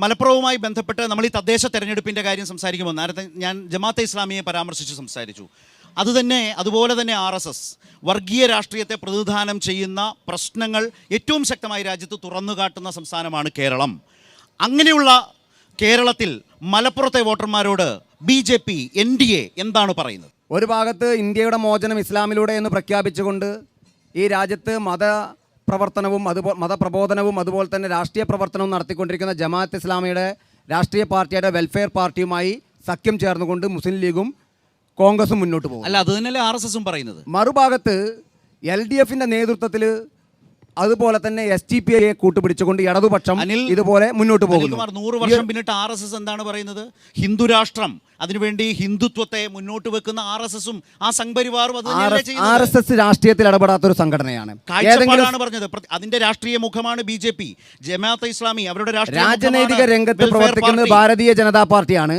മലപ്പുറവുമായി ബന്ധപ്പെട്ട് നമ്മൾ ഈ തദ്ദേശ തെരഞ്ഞെടുപ്പിൻ്റെ കാര്യം സംസാരിക്കുമ്പോൾ നേരത്തെ ഞാൻ ജമാഅത്തെ ഇസ്ലാമിയെ പരാമർശിച്ച് സംസാരിച്ചു. അതുപോലെ തന്നെ RSS വർഗീയ രാഷ്ട്രീയത്തെ പ്രതിനിധാനം ചെയ്യുന്ന പ്രശ്നങ്ങൾ ഏറ്റവും ശക്തമായി രാജ്യത്ത് തുറന്നു കാട്ടുന്ന സംസ്ഥാനമാണ് കേരളം. അങ്ങനെയുള്ള കേരളത്തിൽ മലപ്പുറത്തെ വോട്ടർമാരോട് BJP NDA എന്താണ് പറയുന്നത്? ഒരു ഭാഗത്ത് ഇന്ത്യയുടെ മോചനം ഇസ്ലാമിലൂടെ എന്ന് പ്രഖ്യാപിച്ചുകൊണ്ട് ഈ രാജ്യത്ത് മതപ്രബോധനവും അതുപോലെ തന്നെ രാഷ്ട്രീയ പ്രവർത്തനവും നടത്തിക്കൊണ്ടിരിക്കുന്ന ജമാഅത്ത് ഇസ്ലാമിയുടെ രാഷ്ട്രീയ പാർട്ടിയുടെ വെൽഫെയർ പാർട്ടിയുമായി സഖ്യം ചേർന്നുകൊണ്ട് മുസ്ലിം ലീഗും കോൺഗ്രസും മുന്നോട്ട് പോകും. അല്ല, അത് തന്നെയല്ലേ RSSും പറയുന്നത്. മറുഭാഗത്ത് LDFന്റെ നേതൃത്വത്തിൽ അതുപോലെ തന്നെ STPയെ കൂട്ടുപിടിച്ചുകൊണ്ട് ഇടതുപക്ഷം ഇതുപോലെ മുന്നോട്ട് പോകുന്നു. 100 വർഷം പിന്നിട്ട് RSS എന്താണ് പറയുന്നത്? ഹിന്ദു രാഷ്ട്രം, അതിനുവേണ്ടി ഹിന്ദുത്വത്തെ മുന്നോട്ട് വെക്കുന്ന RSSും ആ സംഘപരിവാറും RSS രാഷ്ട്രീയത്തിൽ ഇടപെടാത്തൊരു സംഘടനയാണ്. കാഴ്ചപ്പാടാണ് പറഞ്ഞത്. അതിന്റെ രാഷ്ട്രീയ മുഖമാണ് BJP. ജമാഅത്തെ ഇസ്ലാമി അവരുടെ രാജനൈതിക രംഗത്ത് പ്രവർത്തിക്കുന്നത് ഭാരതീയ ജനതാ പാർട്ടിയാണ്.